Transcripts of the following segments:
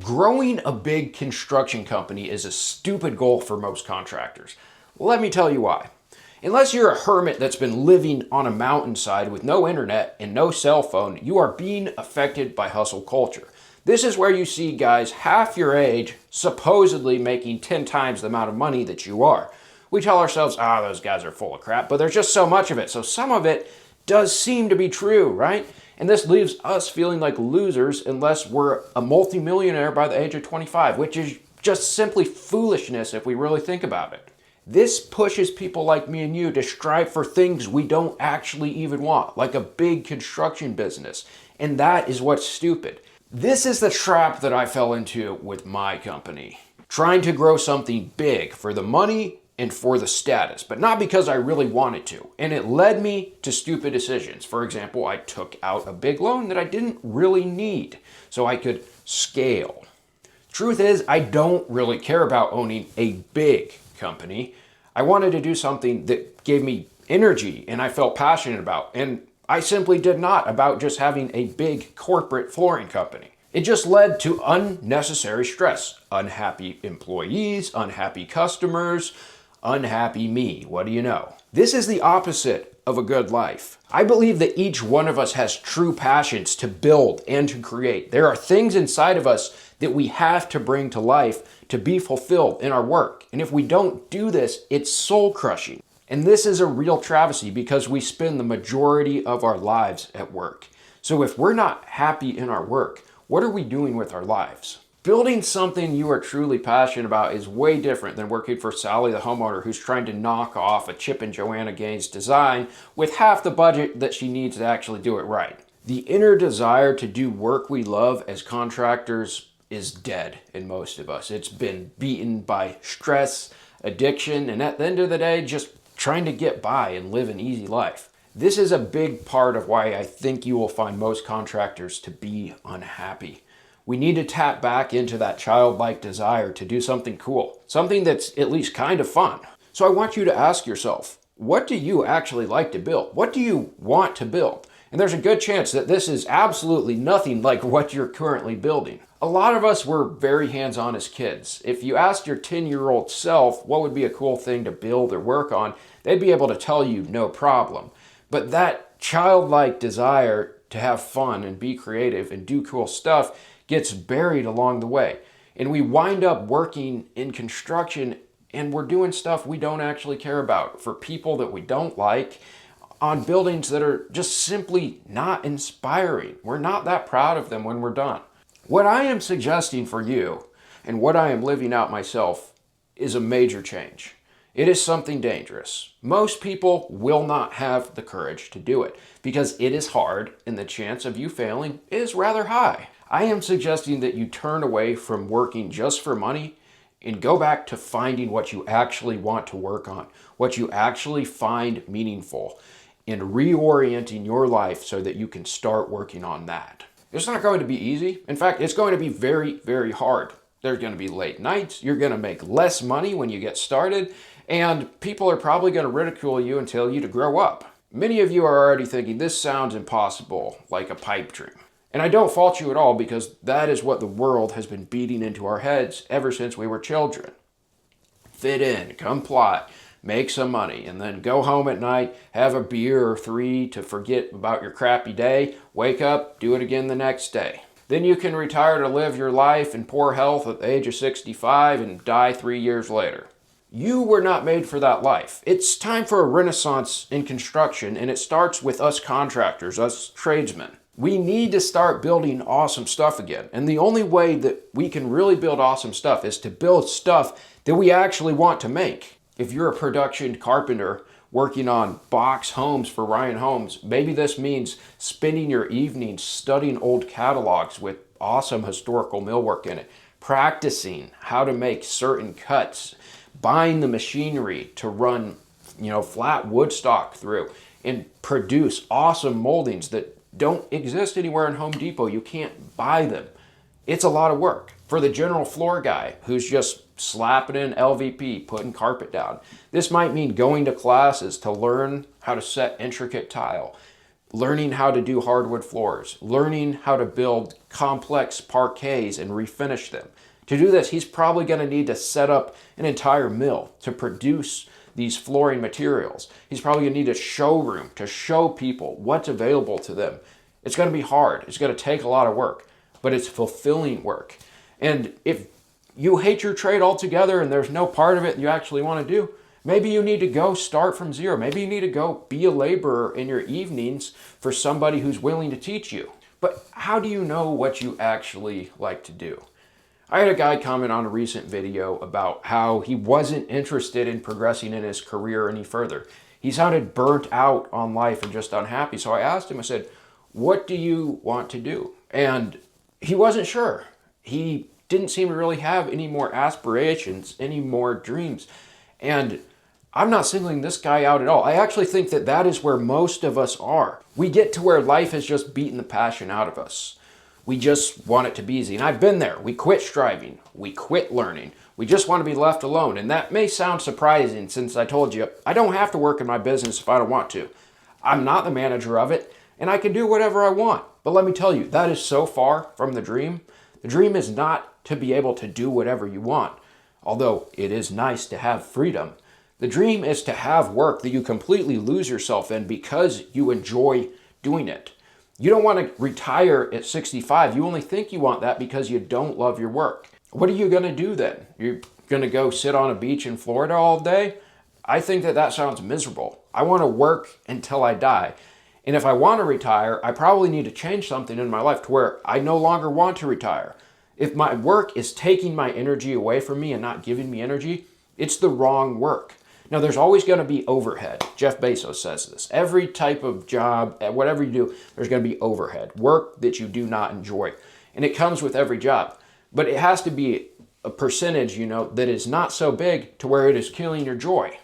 Growing a big construction company is a stupid goal for most contractors. Let me tell you why. Unless you're a hermit that's been living on a mountainside with no internet and no cell phone, you are being affected by hustle culture. This is where you see guys half your age supposedly making 10 times the amount of money that you are. We tell ourselves, those guys are full of crap, but there's just so much of it. So some of it does seem to be true, right? And this leaves us feeling like losers unless we're a multimillionaire by the age of 25, which is just simply foolishness if we really think about it. This pushes people like me and you to strive for things we don't actually even want, like a big construction business. And that is what's stupid. This is the trap that I fell into with my company. Trying to grow something big for the money and for the status, but not because I really wanted to. And it led me to stupid decisions. For example, I took out a big loan that I didn't really need so I could scale. Truth is, I don't really care about owning a big company. I wanted to do something that gave me energy and I felt passionate about. And I simply did not about just having a big corporate flooring company. It just led to unnecessary stress. Unhappy employees, unhappy customers, unhappy me. What do you know? This is the opposite of a good life. I believe that each one of us has true passions to build and to create. There are things inside of us that we have to bring to life to be fulfilled in our work. And if we don't do this, it's soul crushing. And this is a real travesty because we spend the majority of our lives at work. So if we're not happy in our work, what are we doing with our lives? Building something you are truly passionate about is way different than working for Sally the homeowner who's trying to knock off a Chip and Joanna Gaines design with half the budget that she needs to actually do it right. The inner desire to do work we love as contractors is dead in most of us. It's been beaten by stress, addiction, and at the end of the day, just trying to get by and live an easy life. This is a big part of why I think you will find most contractors to be unhappy. We need to tap back into that childlike desire to do something cool, something that's at least kind of fun. So I want you to ask yourself, what do you actually like to build? What do you want to build? And there's a good chance that this is absolutely nothing like what you're currently building. A lot of us were very hands-on as kids. If you asked your 10-year-old self what would be a cool thing to build or work on, they'd be able to tell you no problem. But that childlike desire to have fun and be creative and do cool stuff gets buried along the way. And we wind up working in construction and we're doing stuff we don't actually care about for people that we don't like on buildings that are just simply not inspiring. We're not that proud of them when we're done. What I am suggesting for you and what I am living out myself is a major change. It is something dangerous. Most people will not have the courage to do it because it is hard and the chance of you failing is rather high. I am suggesting that you turn away from working just for money and go back to finding what you actually want to work on, what you actually find meaningful, and reorienting your life so that you can start working on that. It's not going to be easy. In fact, it's going to be very, very hard. There's going to be late nights. You're going to make less money when you get started, and people are probably going to ridicule you and tell you to grow up. Many of you are already thinking, this sounds impossible, like a pipe dream. And I don't fault you at all because that is what the world has been beating into our heads ever since we were children. Fit in, comply, make some money, and then go home at night, have a beer or 3 to forget about your crappy day, wake up, do it again the next day. Then you can retire to live your life in poor health at the age of 65 and die 3 years later. You were not made for that life. It's time for a renaissance in construction, and it starts with us contractors, us tradesmen. We need to start building awesome stuff again. And the only way that we can really build awesome stuff is to build stuff that we actually want to make. If you're a production carpenter working on box homes for Ryan Homes, maybe this means spending your evenings studying old catalogs with awesome historical millwork in it, practicing how to make certain cuts, buying the machinery to run, flat wood stock through and produce awesome moldings that don't exist anywhere in Home Depot. You can't buy them. It's a lot of work. For the general floor guy who's just slapping in LVP, putting carpet down, this might mean going to classes to learn how to set intricate tile, learning how to do hardwood floors, learning how to build complex parquets and refinish them. To do this, he's probably going to need to set up an entire mill to produce these flooring materials. He's probably going to need a showroom to show people what's available to them. It's going to be hard. It's going to take a lot of work, but it's fulfilling work. And if you hate your trade altogether and there's no part of it you actually want to do, maybe you need to go start from zero. Maybe you need to go be a laborer in your evenings for somebody who's willing to teach you. But how do you know what you actually like to do? I had a guy comment on a recent video about how he wasn't interested in progressing in his career any further. He sounded burnt out on life and just unhappy. So I asked him, I said, what do you want to do? And he wasn't sure. He didn't seem to really have any more aspirations, any more dreams. And I'm not singling this guy out at all. I actually think that that is where most of us are. We get to where life has just beaten the passion out of us. We just want it to be easy. And I've been there. We quit striving. We quit learning. We just want to be left alone. And that may sound surprising since I told you, I don't have to work in my business if I don't want to. I'm not the manager of it, and I can do whatever I want. But let me tell you, that is so far from the dream. The dream is not to be able to do whatever you want, although it is nice to have freedom. The dream is to have work that you completely lose yourself in because you enjoy doing it. You don't want to retire at 65. You only think you want that because you don't love your work. What are you going to do then? You're going to go sit on a beach in Florida all day? I think that that sounds miserable. I want to work until I die. And if I want to retire, I probably need to change something in my life to where I no longer want to retire. If my work is taking my energy away from me and not giving me energy, it's the wrong work. Now, there's always going to be overhead. Jeff Bezos says this. Every type of job, whatever you do, there's going to be overhead, work that you do not enjoy. And it comes with every job. But it has to be a percentage, that is not so big to where it is killing your joy.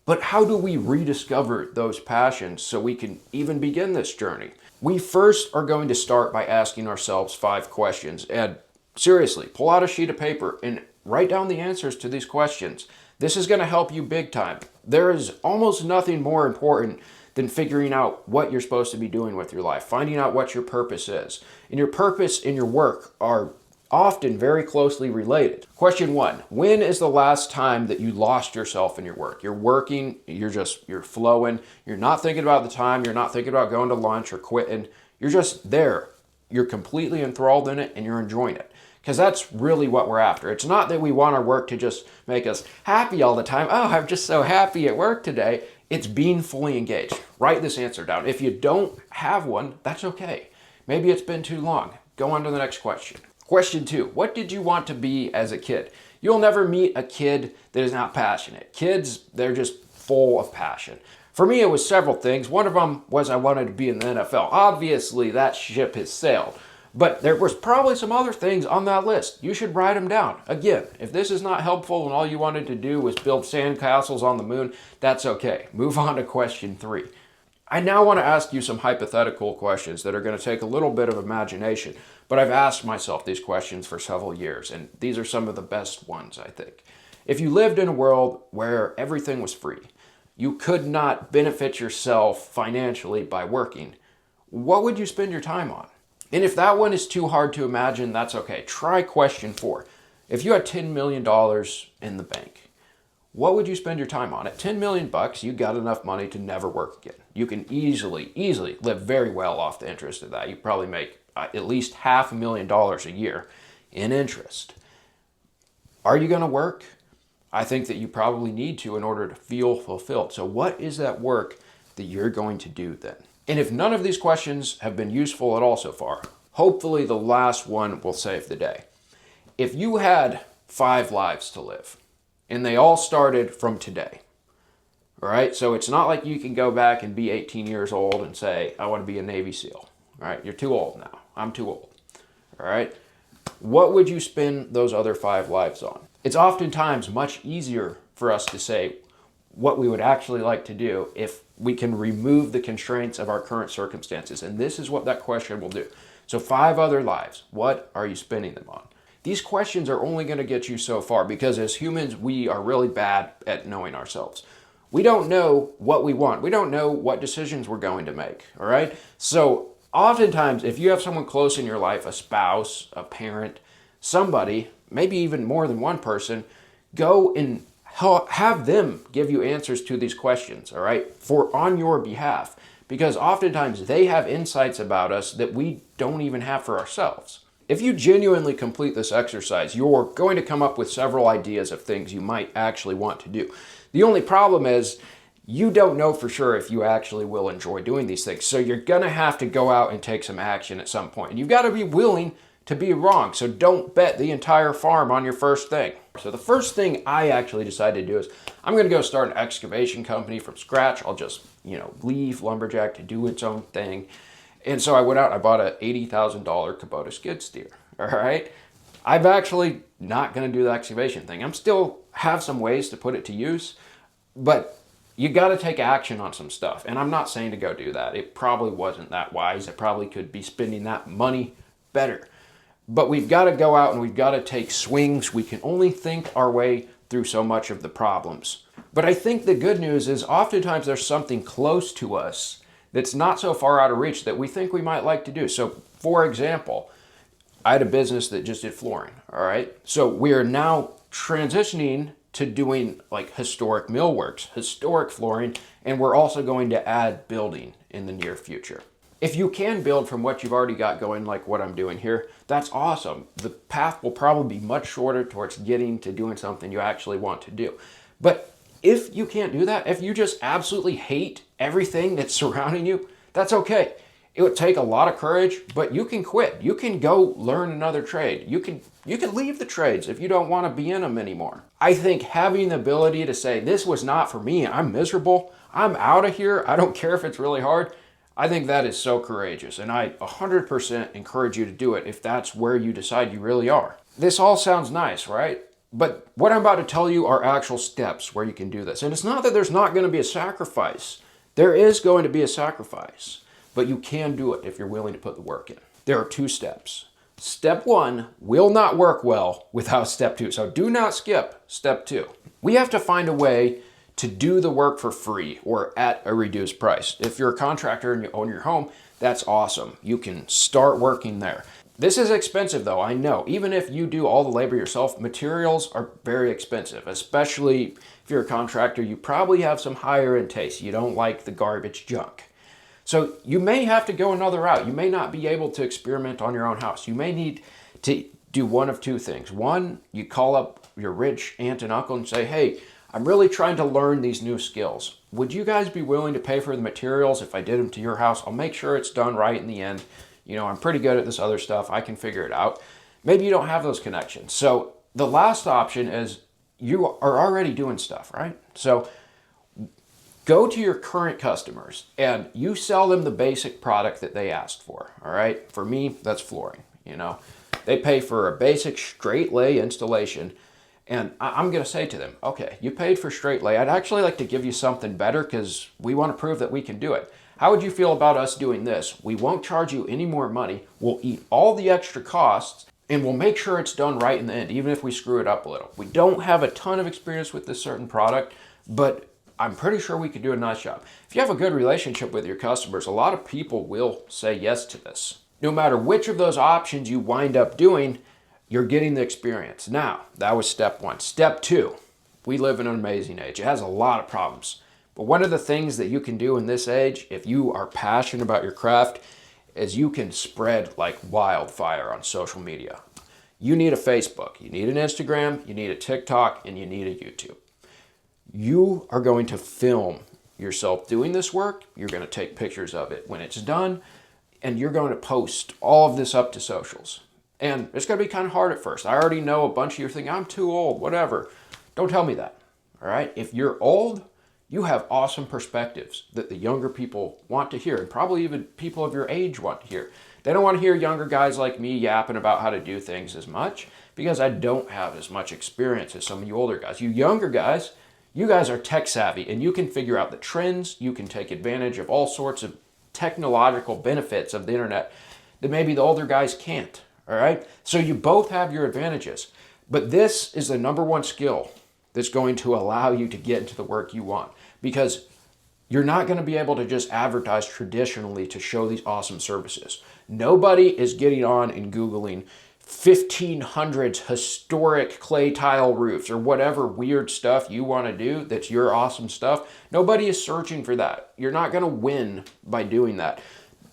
But how do we rediscover those passions so we can even begin this journey? We first are going to start by asking ourselves 5 questions. And seriously, pull out a sheet of paper and write down the answers to these questions. This is going to help you big time. There is almost nothing more important than figuring out what you're supposed to be doing with your life, finding out what your purpose is. And your purpose and your work are often very closely related. Question 1, when is the last time that you lost yourself in your work? You're working, you're flowing, you're not thinking about the time, you're not thinking about going to lunch or quitting. You're just there. You're completely enthralled in it and you're enjoying it. Because that's really what we're after. It's not that we want our work to just make us happy all the time. Oh, I'm just so happy at work today. It's being fully engaged. Write this answer down. If you don't have one, that's okay. Maybe it's been too long. Go on to the next question. Question 2, what did you want to be as a kid? You'll never meet a kid that is not passionate. Kids, they're just full of passion. For me, it was several things. One of them was I wanted to be in the NFL. Obviously, that ship has sailed. But there was probably some other things on that list. You should write them down. Again, if this is not helpful and all you wanted to do was build sandcastles on the moon, that's okay. Move on to question 3. I now want to ask you some hypothetical questions that are going to take a little bit of imagination, but I've asked myself these questions for several years, and these are some of the best ones, I think. If you lived in a world where everything was free, you could not benefit yourself financially by working, what would you spend your time on? And if that one is too hard to imagine, that's okay. Try question 4. If you had $10 million in the bank, what would you spend your time on? At $10 million, you got enough money to never work again. You can easily live very well off the interest of that. You probably make at least $500,000 a year in interest. Are you going to work? I think that you probably need to in order to feel fulfilled. So what is that work that you're going to do then? And if none of these questions have been useful at all so far, hopefully the last one will save the day. If you had 5 lives to live, and they all started from today, all right? So it's not like you can go back and be 18 years old and say, I want to be a Navy SEAL, all right? You're too old now. I'm too old, all right? What would you spend those other 5 lives on? It's oftentimes much easier for us to say what we would actually like to do if we can remove the constraints of our current circumstances. And this is what that question will do. So 5 other lives, what are you spending them on? These questions are only going to get you so far because as humans, we are really bad at knowing ourselves. We don't know what we want. We don't know what decisions we're going to make, all right? So oftentimes, if you have someone close in your life, a spouse, a parent, somebody, maybe even more than one person, go and have them give you answers to these questions, all right, for on your behalf. Because oftentimes they have insights about us that we don't even have for ourselves. If you genuinely complete this exercise, you're going to come up with several ideas of things you might actually want to do. The only problem is you don't know for sure if you actually will enjoy doing these things. So you're going to have to go out and take some action at some point. And you've got to be willing to be wrong. So don't bet the entire farm on your first thing. So the first thing I actually decided to do is I'm going to go start an excavation company from scratch. I'll just, leave Lumberjack to do its own thing. And so I went out and I bought a $80,000 Kubota skid steer. All right. I'm actually not going to do the excavation thing. I'm still have some ways to put it to use, but you got to take action on some stuff. And I'm not saying to go do that. It probably wasn't that wise. It probably could be spending that money better. But we've got to go out and we've got to take swings. We can only think our way through so much of the problems. But I think the good news is oftentimes there's something close to us that's not so far out of reach that we think we might like to do. So, for example, I had a business that just did flooring, all right? So we are now transitioning to doing like historic millworks, historic flooring, and we're also going to add building in the near future. If you can build from what you've already got going, like what I'm doing here, that's awesome. The path will probably be much shorter towards getting to doing something you actually want to do. But if you can't do that, if you just absolutely hate everything that's surrounding you, that's okay. It would take a lot of courage, but you can quit. You can go learn another trade. You can leave the trades if you don't want to be in them anymore. I think having the ability to say, this was not for me, I'm miserable, I'm out of here, I don't care if it's really hard, I think that is so courageous, and I 100% encourage you to do it if that's where you decide you really are. This all sounds nice, right? But what I'm about to tell you are actual steps where you can do this. And it's not that there's not going to be a sacrifice. There is going to be a sacrifice, but you can do it if you're willing to put the work in. There are 2 steps. Step 1 will not work well without step 2. So do not skip step 2. We have to find a way to do the work for free or at a reduced price. If you're a contractor and you own your home, that's awesome. You can start working there. This is expensive though, I know. Even if you do all the labor yourself, materials are very expensive, especially if you're a contractor, you probably have some higher end taste. You don't like the garbage junk. So you may have to go another route. You may not be able to experiment on your own house. You may need to do one of 2 things. One, you call up your rich aunt and uncle and say, hey, I'm really trying to learn these new skills. Would you guys be willing to pay for the materials if I did them to your house? I'll make sure it's done right in the end. I'm pretty good at this other stuff. I can figure it out. Maybe you don't have those connections. So the last option is you are already doing stuff, right? So go to your current customers and you sell them the basic product that they asked for, all right? For me, that's flooring, They pay for a basic straight lay installation. And I'm going to say to them, okay, you paid for straight lay. I'd actually like to give you something better because we want to prove that we can do it. How would you feel about us doing this? We won't charge you any more money. We'll eat all the extra costs and we'll make sure it's done right in the end, even if we screw it up a little. We don't have a ton of experience with this certain product, but I'm pretty sure we could do a nice job. If you have a good relationship with your customers, a lot of people will say yes to this. No matter which of those options you wind up doing, you're getting the experience. Now, that was step 1. Step 2, we live in an amazing age. It has a lot of problems. But one of the things that you can do in this age, if you are passionate about your craft, is you can spread like wildfire on social media. You need a Facebook, you need an Instagram, you need a TikTok, and you need a YouTube. You are going to film yourself doing this work. You're going to take pictures of it when it's done, and you're going to post all of this up to socials. And it's going to be kind of hard at first. I already know a bunch of you are thinking, I'm too old, whatever. Don't tell me that, all right? If you're old, you have awesome perspectives that the younger people want to hear, and probably even people of your age want to hear. They don't want to hear younger guys like me yapping about how to do things as much because I don't have as much experience as some of you older guys. You younger guys, you guys are tech savvy, and you can figure out the trends. You can take advantage of all sorts of technological benefits of the internet that maybe the older guys can't. All right. So you both have your advantages, but this is the number 1 skill that's going to allow you to get into the work you want. because you're not going to be able to just advertise traditionally to show these awesome services. Nobody is getting on and Googling 1500s historic clay tile roofs or whatever weird stuff you want to do that's your awesome stuff. Nobody is searching for that. You're not going to win by doing that.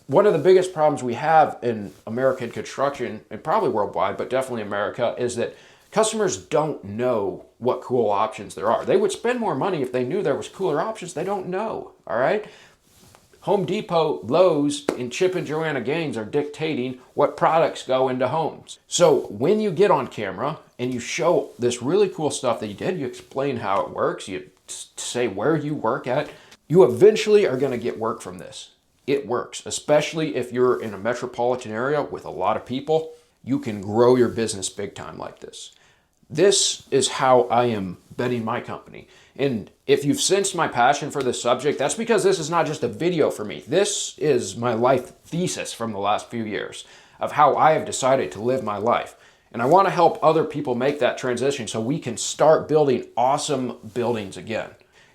One of the biggest problems we have in American construction, and probably worldwide, but definitely America, is that customers don't know what cool options there are. They would spend more money if they knew there was cooler options. They don't know, all right? Home Depot, Lowe's, and Chip and Joanna Gaines are dictating what products go into homes. So when you get on camera and you show this really cool stuff that you did, you explain how it works, you say where you work at, you eventually are going to get work from this. It works, especially if you're in a metropolitan area with a lot of people. You can grow your business big time like this. This is how I am betting my company. And if you've sensed my passion for this subject, that's because this is not just a video for me. This is my life thesis from the last few years of how I have decided to live my life. And I want to help other people make that transition so we can start building awesome buildings again.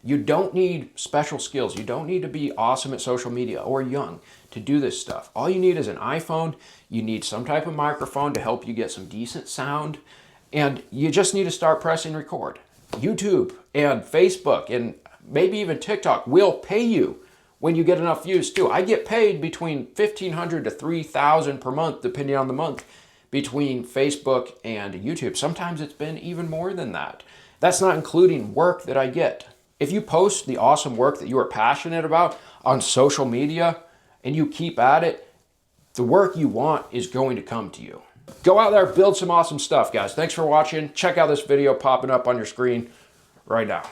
You don't need special skills. You don't need to be awesome at social media or young to do this stuff. All you need is an iPhone. You need some type of microphone to help you get some decent sound. And you just need to start pressing record. YouTube and Facebook and maybe even TikTok will pay you when you get enough views too. I get paid between $1,500 to $3,000 per month, depending on the month, between Facebook and YouTube. Sometimes it's been even more than that. That's not including work that I get. If you post the awesome work that you are passionate about on social media and you keep at it, the work you want is going to come to you. Go out there, build some awesome stuff, guys. Thanks for watching. Check out this video popping up on your screen right now.